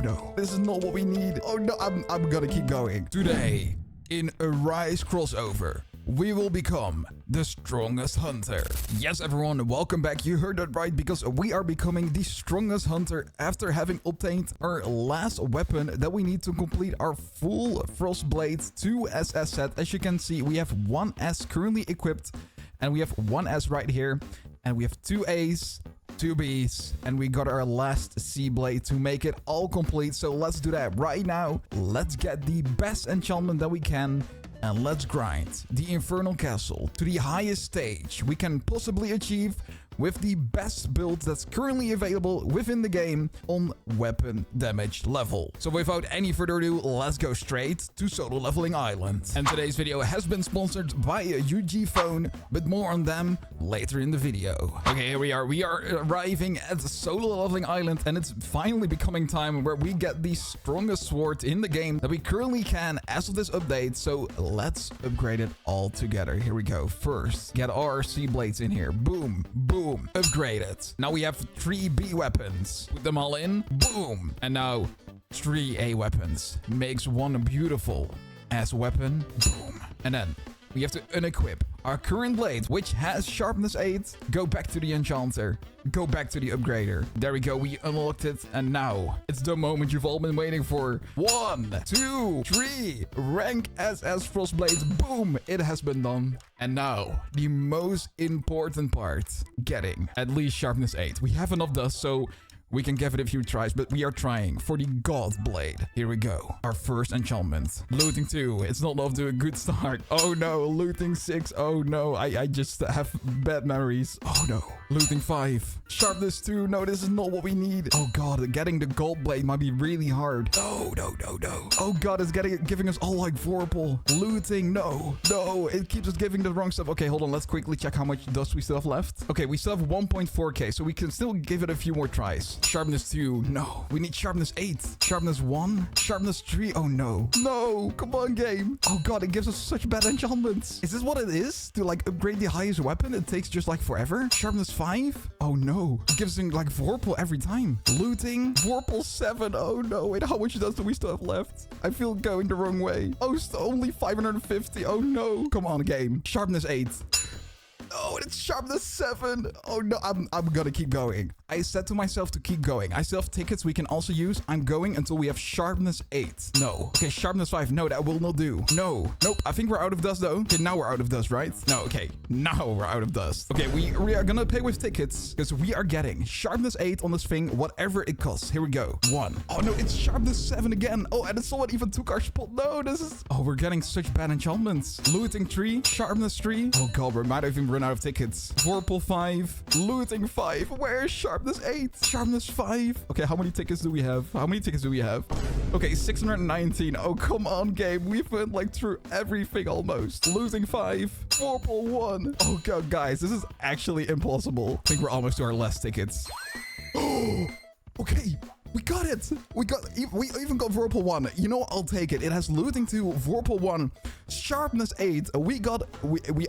no. This is not what we need. Oh no, I'm gonna keep going. Today, in a Rise crossover, we will become the strongest hunter. Yes, everyone, welcome back. You heard that right, because we are becoming the strongest hunter after having obtained our last weapon that we need to complete our full Frostblade 2SS set. As you can see, we have 1S currently equipped, and we have 1S right here, and we have 2 A's, 2 B's, and we got our last C blade to make it all complete. So let's do that right now. Let's get the best enchantment that we can, and let's grind the Infernal Castle to the highest stage we can possibly achieve with the best build that's currently available within the game on weapon damage level. So without any further ado, let's go straight to Solo Leveling Island. And today's video has been sponsored by UGPhone, but more on them later in the video. Okay, here we are. We are arriving at Solo Leveling Island, and it's finally becoming time where we get the strongest sword in the game that we currently can as of this update. So let's upgrade it all together. Here we go. First, get our C blades in here. Boom, boom. Upgrade it. Now we have 3 B weapons. Put them all in. Boom. And now 3 A weapons. Makes one beautiful ass weapon. Boom. And then we have to unequip our current blade, which has sharpness 8. Go back to the enchanter. Go back to the upgrader. There we go. We unlocked it. And now it's the moment you've all been waiting for. 1, 2, 3. Rank SS Frostblade. Boom. It has been done. And now the most important part. Getting at least sharpness 8. We have enough dust, so we can give it a few tries, but we are trying for the God Blade. Here we go. Our first enchantment. Looting 2. It's not off to a good start. Oh no. Looting 6. Oh no. I just have bad memories. Oh no. Looting 5. Sharpness 2. No, this is not what we need. Oh god. Getting the Gold Blade might be really hard. No. Oh god. It's giving us all like Vorpal. Looting. No. It keeps us giving the wrong stuff. Okay, hold on. Let's quickly check how much dust we still have left. Okay, we still have 1.4k, so we can still give it a few more tries. Sharpness 2. No. We need sharpness 8. Sharpness 1. Sharpness 3. Oh no. No. Come on, game. Oh god, it gives us such bad enchantments. Is this what it is? To like upgrade the highest weapon? It takes just like forever? Sharpness 5? Oh no. It gives him like Vorpal every time. Looting. Vorpal 7. Oh no. Wait, how much dust do we still have left? I feel going the wrong way. Oh, only 550. Oh no. Come on, game. Sharpness 8. Oh, it's sharpness 7. Oh no, I'm gonna keep going. I said to myself to keep going. I still have tickets we can also use. I'm going until we have sharpness 8. No. Okay, sharpness 5. No, that will not do. No. Nope. I think we're out of dust though. Okay, now we're out of dust, right? No, okay. Now we're out of dust. Okay, we are gonna pay with tickets because we are getting sharpness 8 on this thing, whatever it costs. Here we go. 1. Oh no, it's sharpness 7 again. Oh, and someone even took our spot. No, this is... Oh, we're getting such bad enchantments. Looting 3. Sharpness 3. Oh god, we might have even run out of tickets. Vorpal 5. Looting 5. Where's sharpness 8? Sharpness 5. Okay, how many tickets do we have? Okay, 619. Oh, come on, game. We've went like through everything almost. Losing 5. Vorpal 1. Oh god, guys, this is actually impossible. I think we're almost to our last tickets. Oh, okay. We got it. We even got Vorpal 1. You know, I'll take it. It has Looting 2, Vorpal 1, Sharpness 8. We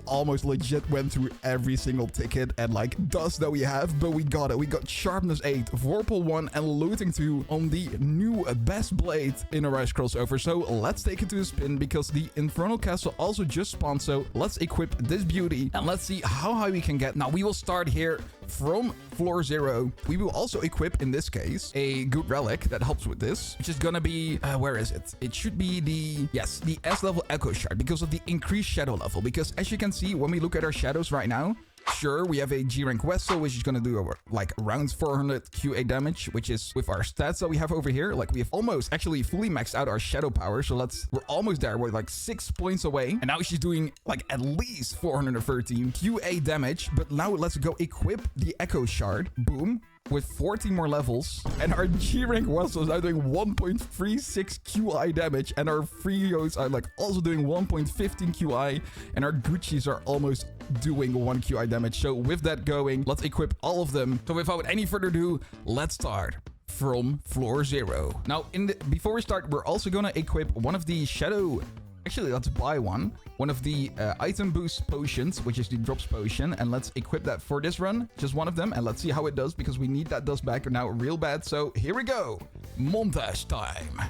almost legit went through every single ticket and like dust that we have, but we got it. We got Sharpness 8, Vorpal 1, and Looting 2 on the new best blade in a Rise crossover. So let's take it to a spin because the Infernal Castle also just spawned. So let's equip this beauty and let's see how high we can get. Now we will start here from floor 0. We will also equip, in this case, a good relic that helps with this, which is gonna be where is it? It should be the S level echo shard because of the increased shadow level. Because as you can see, when we look at our shadows right now, sure, we have a G rank Vessel, which is gonna do like around 400 QA damage, which is with our stats that we have over here. Like we have almost actually fully maxed out our shadow power, so we're almost there. We're like 6 points away, and now she's doing like at least 413 QA damage. But now let's go equip the echo shard. Boom. With 14 more levels, and our G rank Vessel is now doing 1.36 QI damage, and our Frios are like also doing 1.15 QI, and our Gucci's are almost doing 1 QI damage. So with that going, let's equip all of them. So without any further ado, let's start from floor 0. Now, before we start, we're also gonna equip one of the shadow Actually, let's buy one of the item boost potions, which is the drops potion, and let's equip that for this run, just one of them, and let's see how it does, because we need that dust back now real bad. So here we go, montage time.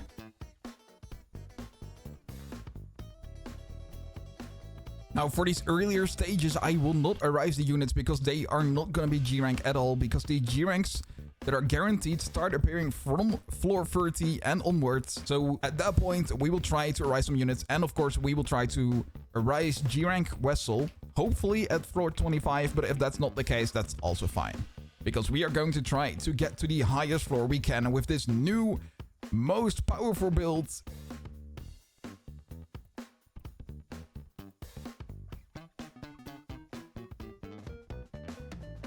Now, for these earlier stages, I will not arise the units because they are not going to be G-rank at all, because the G-ranks that are guaranteed start appearing from floor 30 and onwards. So at that point, we will try to arise some units, and of course, we will try to arise G-rank Vessel, hopefully at floor 25, but if that's not the case, that's also fine. Because we are going to try to get to the highest floor we can with this new, most powerful build.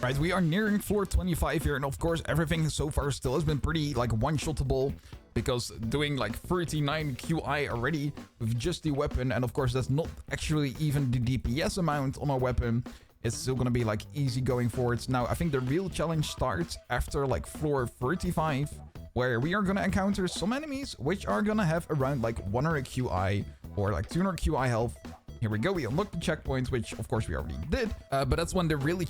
Right, we are nearing floor 25 here, and of course everything so far still has been pretty like one-shottable, because doing like 39 QI already with just the weapon, and of course that's not actually even the DPS amount on our weapon, it's still gonna be like easy going forwards. Now I think the real challenge starts after like floor 35, where we are gonna encounter some enemies which are gonna have around like 100 QI or like 200 QI health. Here we go, we unlocked the checkpoints, which of course we already did, but that's when the really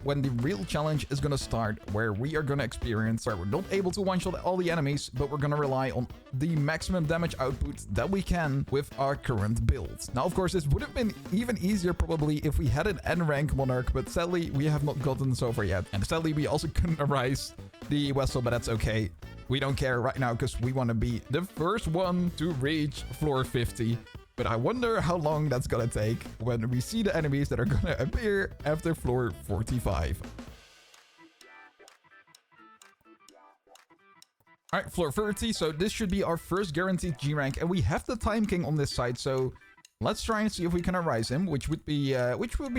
when the real challenge is gonna start, where we are gonna experience where we're not able to one-shot all the enemies, but we're gonna rely on the maximum damage output that we can with our current build. Now, of course, this would have been even easier probably if we had an N-rank Monarch, but sadly we have not gotten so far yet, and sadly we also couldn't arise the Vessel, but that's okay. We don't care right now because we want to be the first one to reach floor 50. But I wonder how long that's gonna take when we see the enemies that are gonna appear after floor 45. Alright, floor 30, so this should be our first guaranteed G-rank, and we have the Time King on this side, so let's try and see if we can arise him, which would be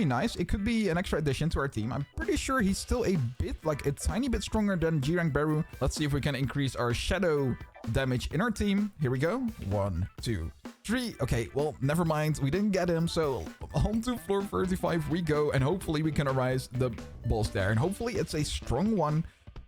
nice. It could be an extra addition to our team. I'm pretty sure he's still a bit, like a tiny bit stronger than G-rank Baru. Let's see if we can increase our shadow damage in our team. Here we go. 1, 2, 3. Okay, well, never mind. We didn't get him, so on to floor 35 we go, and hopefully we can arise the boss there, and hopefully it's a strong one.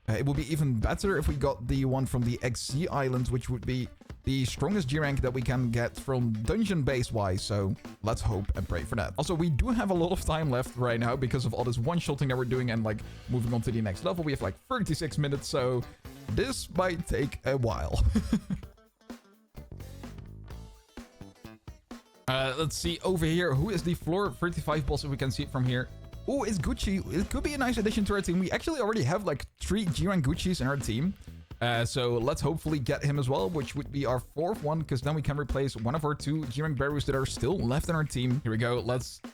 It would be even better if we got the one from the XZ Islands, which would be the strongest G-rank that we can get from dungeon base wise, so let's hope and pray for that. Also, we do have a lot of time left right now because of all this one-shotting that we're doing and like moving on to the next level. We have like 36 minutes, so this might take a while. Let's see over here. Who is the floor 35 boss if we can see it from here? Oh, it's Gucci. It could be a nice addition to our team. We actually already have like 3 G-rank Guccis in our team. So let's hopefully get him as well, which would be our 4th one, because then we can replace one of our 2 G-rank Barus that are still left in our team. Here we go.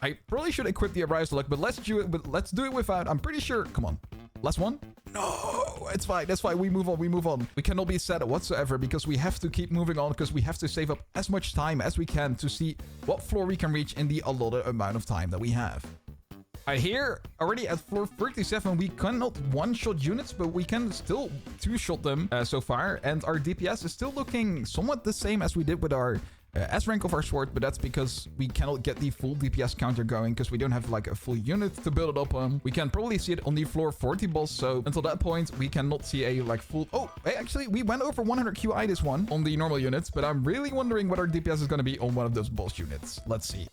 I probably should equip the Arise Luck, but let's do it without. I'm pretty sure. Come on. Last one? No, it's fine. That's fine. We move on. We cannot be sad whatsoever because we have to keep moving on, because we have to save up as much time as we can to see what floor we can reach in the allotted amount of time that we have. Here, already at floor 37, we cannot one-shot units, but we can still two-shot them so far. And our DPS is still looking somewhat the same as we did with our S-rank of our sword, but that's because we cannot get the full DPS counter going, because we don't have like a full unit to build it up on. We can probably see it on the floor 40 boss, so until that point, we cannot see a like full... Oh, actually, we went over 100 QI this one on the normal units, but I'm really wondering what our DPS is going to be on one of those boss units. Let's see.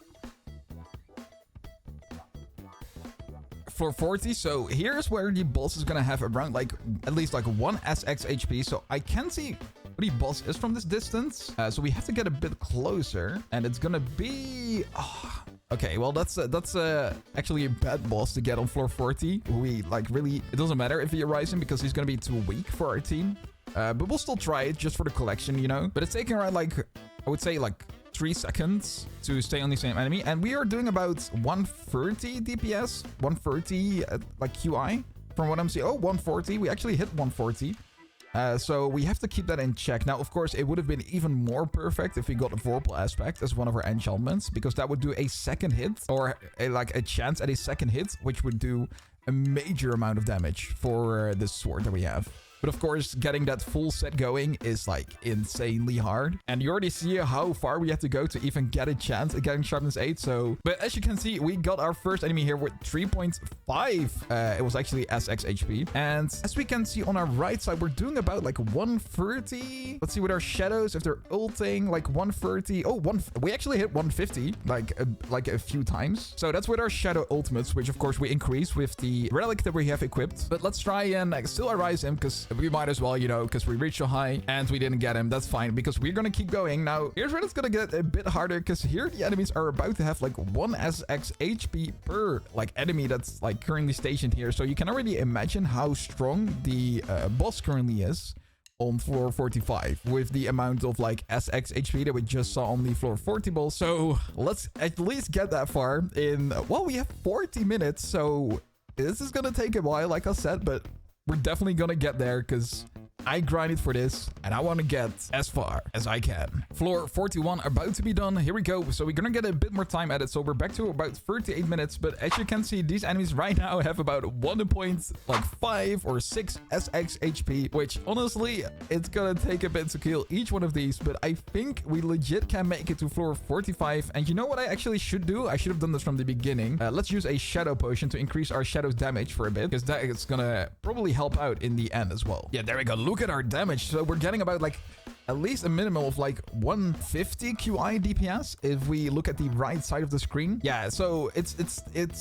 Floor 40, so here's where the boss is gonna have around like at least like 1 SX HP, so I can see where the boss is from this distance, so we have to get a bit closer, and it's gonna be okay, well that's actually a bad boss to get on floor 40. We like really, it doesn't matter if we arise him because he's gonna be too weak for our team, but we'll still try it just for the collection, you know. But it's taking around like, I would say like 3 seconds to stay on the same enemy, and we are doing about 130 DPS, 130 like QI from what I'm seeing. Oh, 140, we actually hit 140, so we have to keep that in check. Now, of course, it would have been even more perfect if we got a Vorpal aspect as one of our enchantments, because that would do a second hit, or like a chance at a second hit, which would do a major amount of damage for this sword that we have. But of course, getting that full set going is like insanely hard. And you already see how far we have to go to even get a chance at getting sharpness 8. So, but as you can see, we got our first enemy here with 3.5. It was actually SX HP. And as we can see on our right side, we're doing about like 130. Let's see with our shadows, if they're ulting, like 130. Oh, we actually hit 150 like a few times. So that's with our shadow ultimates, which of course we increase with the relic that we have equipped. But let's try and still arise him, because we might as well, you know, because we reached so high and we didn't get him. That's fine, because we're gonna keep going. Now here's where it's gonna get a bit harder, because here the enemies are about to have like 1 SX HP per like enemy that's like currently stationed here. So you can already imagine how strong the boss currently is on floor 45 with the amount of like SX HP that we just saw on the floor 40 ball. So let's at least get that far in, well, we have 40 minutes. So this is gonna take a while, like I said, but we're definitely gonna get there, because I grinded for this and I want to get as far as I can. Floor 41 about to be done. Here we go. So we're gonna get a bit more time at it. So we're back to about 38 minutes. But as you can see, these enemies right now have about 1.5 or 6 SX HP, which honestly, it's gonna take a bit to kill each one of these. But I think we legit can make it to floor 45. And you know what I actually should do? I should have done this from the beginning. Let's use a shadow potion to increase our shadow's damage for a bit, because that is gonna probably help out in the end as well. Yeah, there we go. Look at our damage. So we're getting about like at least a minimum of like 150 QI DPS if we look at the right side of the screen. Yeah, so it's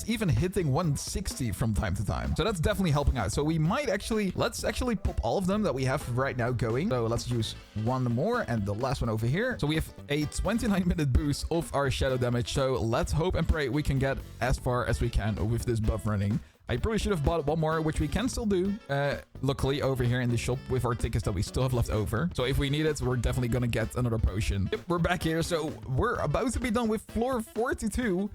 even hitting 160 from time to time. So that's definitely helping out. So we might let's actually pop all of them that we have right now going. So let's use one more and the last one over here. So we have a 29-minute boost of our shadow damage. So let's hope and pray we can get as far as we can with this buff running. I probably should have bought one more, which we can still do, luckily, over here in the shop with our tickets that we still have left over. So if we need it, we're definitely going to get another potion. Yep, we're back here. So we're about to be done with floor 42,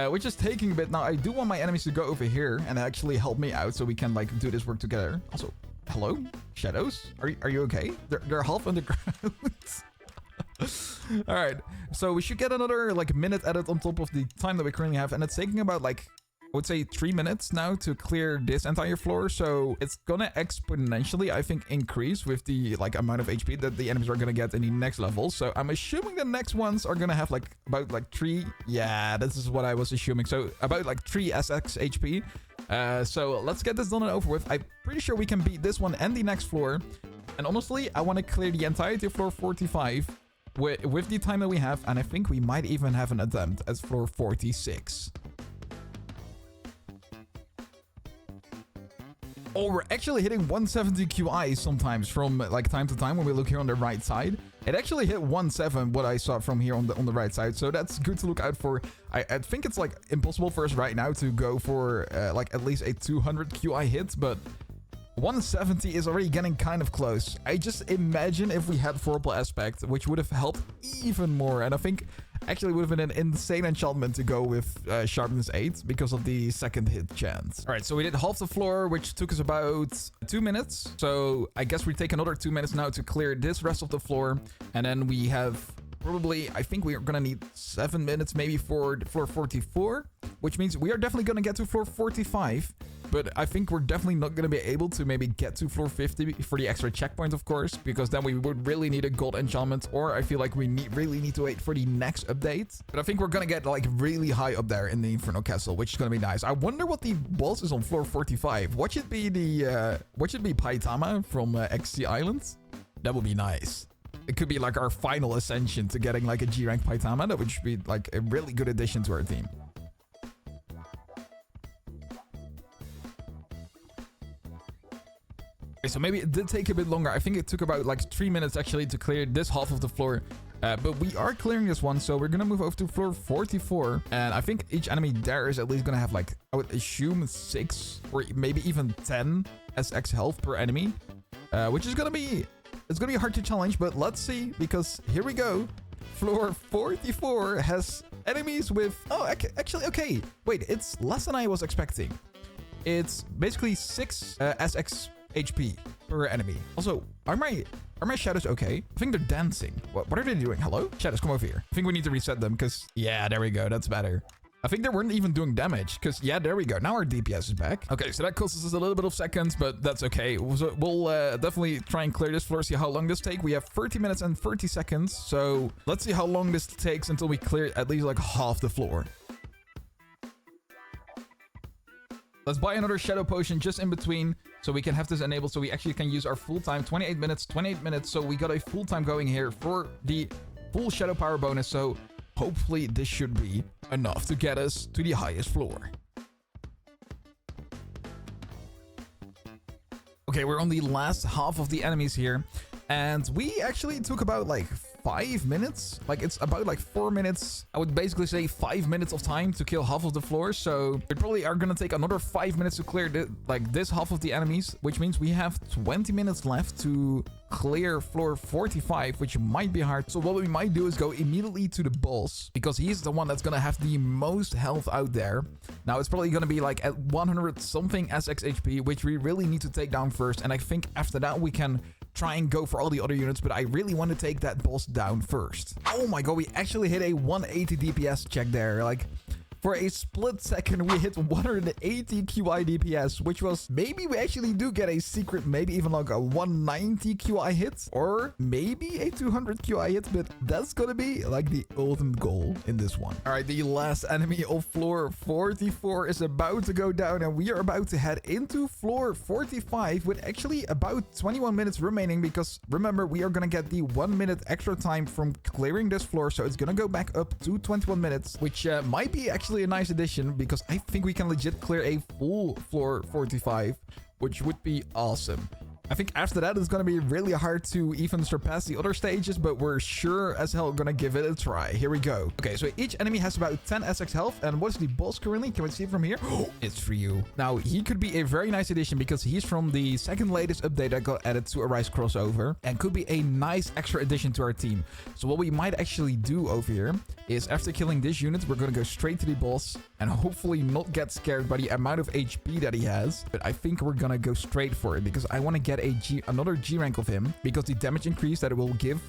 which is taking a bit. Now, I do want my enemies to go over here and actually help me out so we can, like, do this work together. Also, hello? Shadows? Are you okay? They're half underground. All right. So we should get another, like, minute edit on top of the time that we currently have. And it's taking about, like, I would say 3 minutes now to clear this entire floor. So it's gonna exponentially, I think, increase with the like amount of HP that the enemies are gonna get in the next level. So I'm assuming the next ones are gonna have like about like 3. Yeah, this is what I was assuming. So about like 3 SX HP. So let's get this done and over with. I'm pretty sure we can beat this one and the next floor. And honestly, I want to clear the entirety of floor 45 with the time that we have. And I think we might even have an attempt at floor 46. Oh, we're actually hitting 170 QI sometimes from like time to time when we look here on the right side. It actually hit 1.7 what I saw from here on the right side. So that's good to look out for. I think it's like impossible for us right now to go for like at least a 200 QI hit, but 170 is already getting kind of close. I just imagine if we had Vorpal Aspect, which would have helped even more. And I think actually would have been an insane enchantment to go with Sharpness 8 because of the second hit chance. All right, so we did half the floor, which took us about 2 minutes. So I guess we take another 2 minutes now to clear this rest of the floor. And then we have probably, I think we are going to need 7 minutes maybe for floor 44, which means we are definitely going to get to floor 45. But I think we're definitely not going to be able to maybe get to floor 50 for the extra checkpoint, of course, because then we would really need a gold enchantment, or I feel like we really need to wait for the next update. But I think we're going to get like really high up there in the Infernal Castle, which is going to be nice. I wonder what the boss is on floor 45. What should be Paitama from XC Islands? That would be nice. It could be like our final ascension to getting like a G rank Paitama. That would be like a really good addition to our team. Okay, so maybe it did take a bit longer. I think it took about like 3 minutes actually to clear this half of the floor. But we are clearing this one, so we're going to move over to floor 44. And I think each enemy there is at least going to have like, I would assume 6 or maybe even 10 SX health per enemy. Which is going to be, it's going to be hard to challenge, but let's see, because here we go. Floor 44 has enemies with, oh, actually, okay. Wait, it's less than I was expecting. It's basically 6 SX HP per enemy. Also, are my shadows okay? I think they're dancing. What are they doing? Hello? Shadows, come over here. I think we need to reset them because, yeah, there we go. That's better. I think they weren't even doing damage because, yeah, there we go. Now our DPS is back. Okay, so that costs us a little bit of seconds, but that's okay. We'll definitely try and clear this floor, see how long this takes. We have 30 minutes and 30 seconds. So let's see how long this takes until we clear at least like half the floor. Let's buy another shadow potion just in between so we can have this enabled so we actually can use our full time. 28 minutes. So we got a full time going here for the full shadow power bonus. So hopefully this should be enough to get us to the highest floor. Okay, we're on the last half of the enemies here. And we actually took about like 5 minutes. Like it's about like 4 minutes. I would basically say 5 minutes of time to kill half of the floor. So we probably are going to take another 5 minutes to clear this half of the enemies, which means we have 20 minutes left to clear floor 45, which might be hard. So what we might do is go immediately to the boss because he's the one that's going to have the most health out there. Now it's probably going to be like at 100 something SX HP, which we really need to take down first. And I think after that we can try and go for all the other units, but I really want to take that boss down first. Oh my god, we actually hit a 180 DPS check there. Like, for a split second, we hit 180 QI DPS, which was maybe we actually do get a secret, maybe even like a 190 QI hit, or maybe a 200 QI hit, but that's gonna be like the ultimate goal in this one. All right, the last enemy of floor 44 is about to go down, and we are about to head into floor 45 with actually about 21 minutes remaining, because remember, we are gonna get the 1 minute extra time from clearing this floor, so it's gonna go back up to 21 minutes, which might be actually a nice addition, because I think we can legit clear a full floor 45, which would be awesome. I think after that, it's going to be really hard to even surpass the other stages, but we're sure as hell going to give it a try. Here we go. Okay, so each enemy has about 10 SX health. And what's the boss currently? Can we see it from here? It's for you. Now, he could be a very nice addition because he's from the second latest update that got added to Arise crossover and could be a nice extra addition to our team. So what we might actually do over here is after killing this unit, we're going to go straight to the boss and hopefully not get scared by the amount of HP that he has. But I think we're going to go straight for it because I want to get another G rank of him, because the damage increase that it will give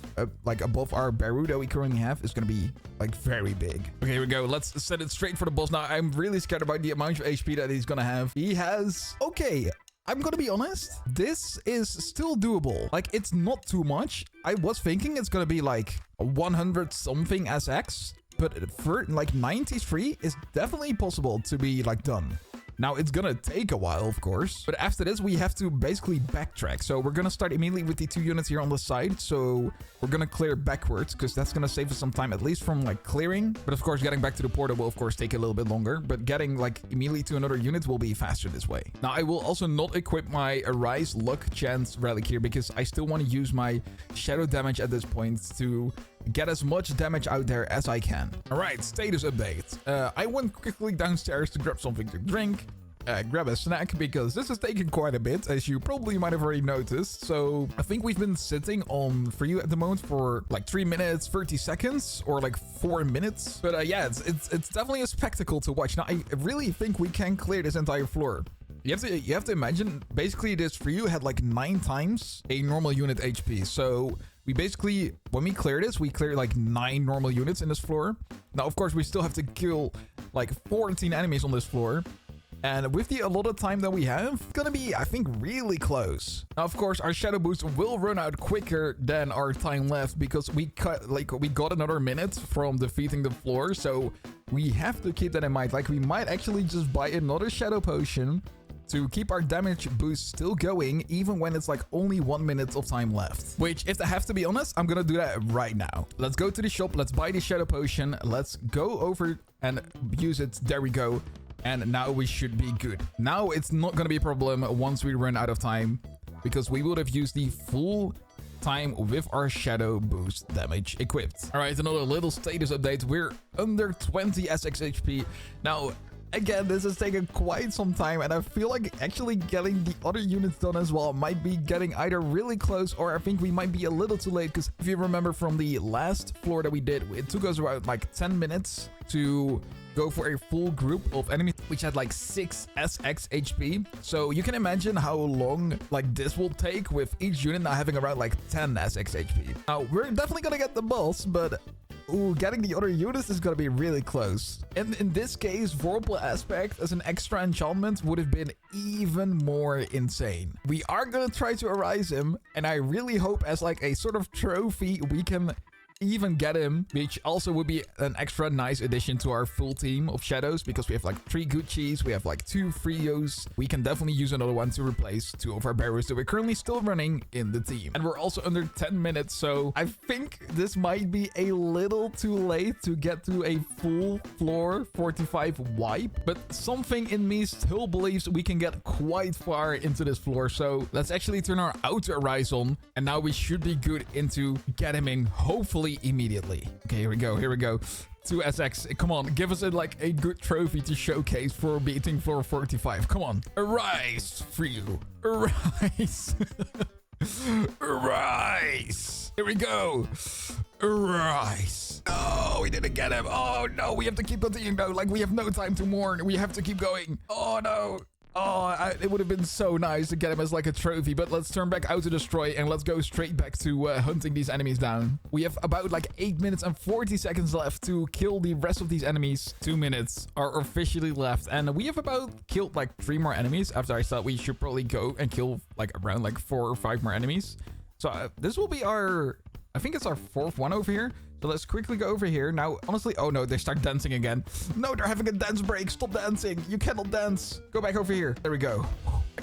like above our Baru that we currently have is going to be like very big. Okay, here we go. Let's set it straight for the boss. Now, I'm really scared about the amount of HP that he's going to have. He has... Okay, I'm gonna be honest, this is still doable. Like, it's not too much. I was thinking it's gonna be like 100 something SX, but for like 93 is definitely possible to be like done. Now, it's gonna take a while, of course, but after this, we have to basically backtrack. So we're gonna start immediately with the 2 units here on the side. So we're gonna clear backwards because that's gonna save us some time, at least from like clearing. But of course, getting back to the portal will of course take a little bit longer, but getting like immediately to another unit will be faster this way. Now, I will also not equip my Arise Luck Chance relic here because I still want to use my shadow damage at this point to get as much damage out there as I can. All right, status update. I went quickly downstairs to grab something to drink, grab a snack, because this is taking quite a bit, as you probably might have already noticed. So I think we've been sitting on For You at the moment for like 3 minutes, 30 seconds, or like 4 minutes. But yeah, it's definitely a spectacle to watch. Now, I really think we can clear this entire floor. You have to imagine, basically this For You had like 9 times a normal unit HP. So we basically, when we clear this, we clear like 9 normal units in this floor. Now, of course, we still have to kill like 14 enemies on this floor. And with the allotted time that we have, it's gonna be, I think, really close. Now, of course, our shadow boost will run out quicker than our time left because we got another minute from defeating the floor. So we have to keep that in mind. Like, we might actually just buy another shadow potion to keep our damage boost still going, even when it's like only 1 minute of time left. Which, if I have to be honest, I'm gonna do that right now. Let's go to the shop. Let's buy the shadow potion. Let's go over and use it. There we go. And now we should be good. Now it's not going to be a problem once we run out of time, because we would have used the full time with our shadow boost damage equipped. All right, another little status update. We're under 20 SX HP. Now, again, this is taking quite some time, and I feel like actually getting the other units done as well might be getting either really close, or I think we might be a little too late, because if you remember from the last floor that we did, it took us about like 10 minutes to go for a full group of enemies which had like 6 SX HP. So you can imagine how long like this will take with each unit now having around like 10 SX HP. Now, we're definitely gonna get the boss, but Ooh, getting the other units is gonna be really close. And in this case, Vorpal Aspect as an extra enchantment would have been even more insane. We are gonna try to arise him, and I really hope as like a sort of trophy we can even get him, which also would be an extra nice addition to our full team of shadows, because we have like 3 Gucci's, we have like 2 Frios. We can definitely use another one to replace 2 of our barriers that we're currently still running in the team. And we're also under 10 minutes, so I think this might be a little too late to get to a full floor 45 wipe, but something in me still believes we can get quite far into this floor. So let's actually turn our auto arise on, and now we should be good into getting hopefully immediately. Okay, here we go. 2 SX. Come on, give us a good trophy to showcase for beating floor 45. Come on. Arise for you. Arise. Arise. Here we go. Arise. No, we didn't get him. Oh no, we have to keep continuing though. Like, we have no time to mourn. We have to keep going. Oh no. Oh, it would have been so nice to get him as like a trophy, but let's turn back out to destroy and let's go straight back to hunting these enemies down. We have about like 8 minutes and 40 seconds left to kill the rest of these enemies. 2 minutes are officially left, and we have about killed like 3 more enemies after I thought we should probably go and kill like around like 4 or 5 more enemies. So this will be our, I think it's our 4th one over here. So let's quickly go over here. Now, honestly, oh no, they start dancing again. No, they're having a dance break. Stop dancing. You cannot dance. Go back over here. There we go.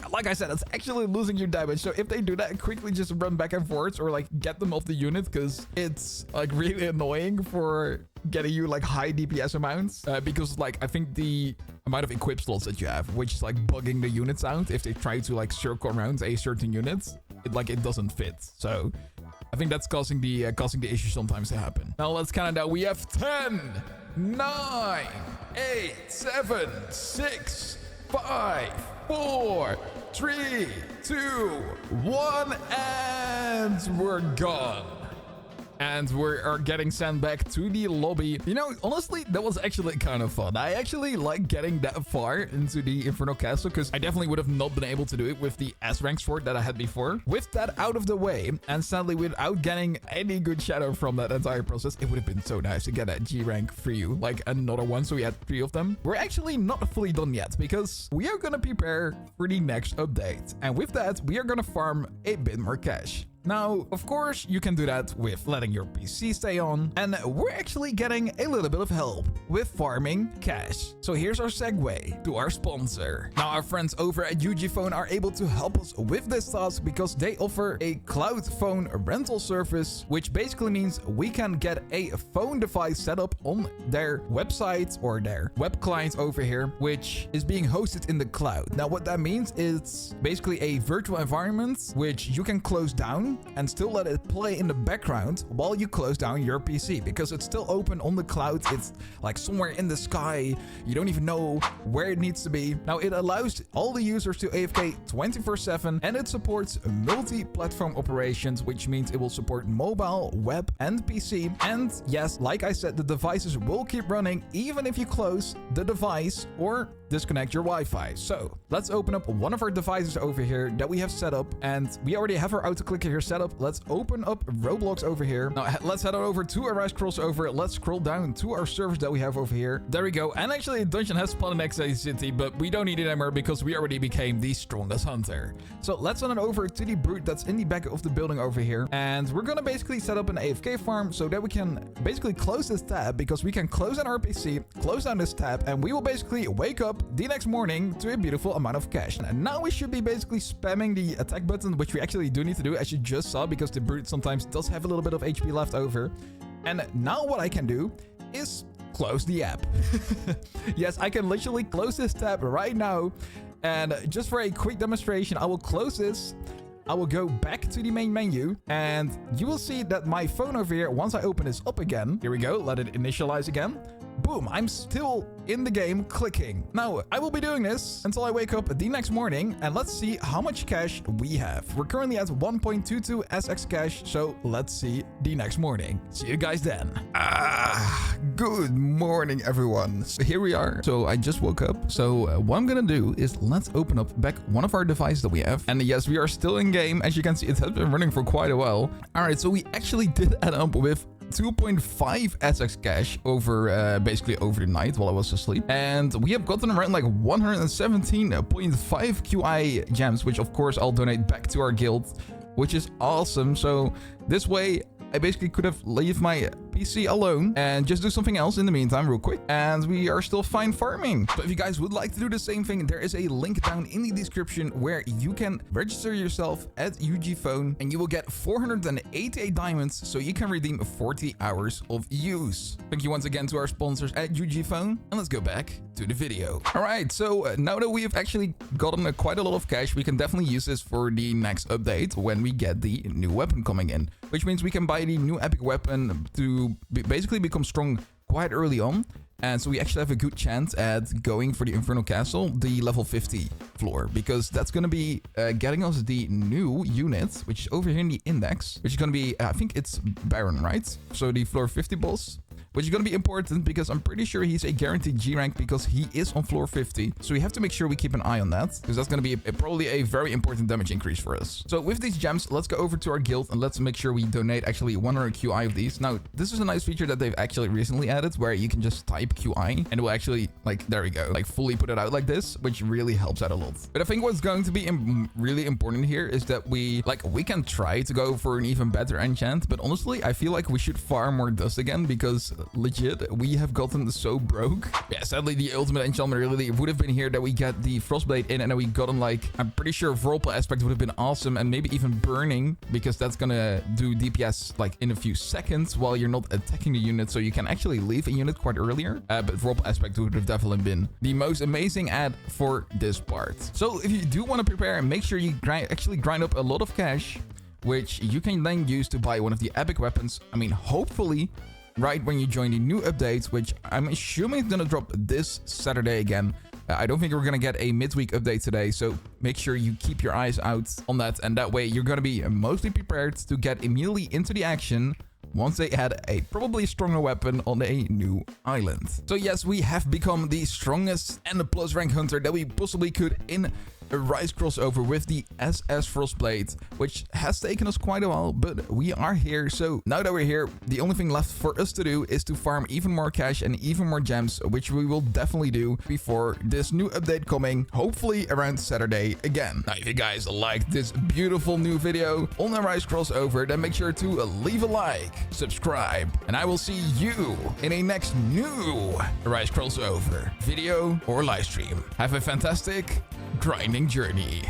Like I said, it's actually losing your damage. So if they do that, quickly just run back and forth or like get them off the unit, because it's like really annoying for getting you like high DPS amounts. Because like I think the amount of equip slots that you have, which is like bugging the units out if they try to like circle around a certain unit, it doesn't fit. So I think that's causing the issue sometimes to happen. Now let's count it down. We have 10, 9, 8, 7, 6, 5, 4, 3, 2, 1, and we're gone. And we are getting sent back to the lobby. You know, honestly, that was actually kind of fun. I actually like getting that far into the Infernal Castle, because I definitely would have not been able to do it with the S-rank sword that I had before. With that out of the way, and sadly without getting any good shadow from that entire process, it would have been so nice to get that G-rank for you, like another one, so we had 3 of them. We're actually not fully done yet, because we are going to prepare for the next update. And with that, we are going to farm a bit more cash. Now, of course, you can do that with letting your PC stay on, and we're actually getting a little bit of help with farming cash. So here's our segue to our sponsor. Now, our friends over at UGPhone are able to help us with this task because they offer a cloud phone rental service, which basically means we can get a phone device set up on their website or their web client over here, which is being hosted in the cloud. Now, what that means is basically a virtual environment which you can close down and still let it play in the background while you close down your PC, because it's still open on the cloud. It's like somewhere in the sky. You don't even know where it needs to be. Now, it allows all the users to AFK 24/7, and it supports multi-platform operations, which means it will support mobile, web, and PC. And yes, like I said, the devices will keep running even if you close the device or disconnect your Wi-Fi. So let's open up one of our devices over here that we have set up, and we already have our auto clicker here set up. Let's open up Roblox over here. Now let's head on over to our Rise crossover. Let's scroll down to our servers that we have over here. There we go. And actually, a dungeon has spawned next to the city, but we don't need it anymore because we already became the strongest hunter. So let's send it over to the brute that's in the back of the building over here, and we're gonna basically set up an AFK farm so that we can basically close this tab, because we can close an RPC, close down this tab, and we will basically wake up the next morning to a beautiful amount of cash. And now we should be basically spamming the attack button, which we actually do need to do, as you just saw, because the brute sometimes does have a little bit of HP left over. And now what I can do is close the app. Yes, I can literally close this tab right now. And just for a quick demonstration, I will close this. I will go back to the main menu, and you will see that my phone over here, once I open this up again, here we go, let it initialize again. Boom, I'm still in the game clicking. Now, I will be doing this until I wake up the next morning, and let's see how much cash we have. We're currently at 1.22 SX cash, so let's see the next morning. See you guys then. Good morning, everyone. So here we are. So I just woke up. So what I'm gonna do is let's open up back one of our devices that we have. And yes, we are still in game. As you can see, it has been running for quite a while. All right, so we actually did end up with 2.5 SX cash over basically over the night while I was asleep. And we have gotten around like 117.5 QI gems, which of course I'll donate back to our guild, which is awesome. So this way I basically could have leave my PC alone and just do something else in the meantime real quick, and we are still fine farming. So if you guys would like to do the same thing, there is a link down in the description where you can register yourself at UGPhone and you will get 488 diamonds so you can redeem 40 hours of use. Thank you once again to our sponsors at UGPhone, and let's go back to the video. All right, so now that we have actually gotten quite a lot of cash, we can definitely use this for the next update when we get the new weapon coming in, which means we can buy the new epic weapon to basically become strong quite early on. And so we actually have a good chance at going for the Infernal Castle, the level 50 floor, because that's going to be getting us the new unit, which is over here in the index, which is going to be, I think it's Baron, right? So the floor 50 boss, which is going to be important because I'm pretty sure he's a guaranteed G rank because he is on floor 50. So we have to make sure we keep an eye on that, because that's going to be probably a very important damage increase for us. So with these gems, let's go over to our guild and let's make sure we donate actually 100 QI of these. Now, this is a nice feature that they've actually recently added where you can just type QI and it will actually, like, there we go, like fully put it out like this, which really helps out a lot. But I think what's going to be really important here is that we can try to go for an even better enchant, but honestly, I feel like we should farm more dust again because legit, we have gotten so broke. Yeah, sadly, the ultimate enchantment really would have been here that we get the Frostblade in and then we gotten like, I'm pretty sure Whirlpool aspect would have been awesome, and maybe even burning because that's gonna do DPS like in a few seconds while you're not attacking the unit, so you can actually leave a unit quite earlier. But Whirlpool aspect would have definitely been the most amazing add for this part. So if you do want to prepare, make sure you actually grind up a lot of cash, which you can then use to buy one of the epic weapons. I mean, hopefully right when you join the new updates, which I'm assuming is gonna drop this Saturday again. I don't think we're gonna get a midweek update today, so make sure you keep your eyes out on that, and that way you're gonna be mostly prepared to get immediately into the action once they add a probably stronger weapon on a new island. So yes, we have become the strongest and the plus rank hunter that we possibly could in a Rise crossover with the SS Frostblade, which has taken us quite a while, but we are here. So now that we're here, the only thing left for us to do is to farm even more cash and even more gems, which we will definitely do before this new update coming, hopefully around Saturday again. Now, if you guys liked this beautiful new video on the Rise crossover, then make sure to leave a like, subscribe, and I will see you in a next new Rise crossover video or live stream. Have a fantastic grinding journey.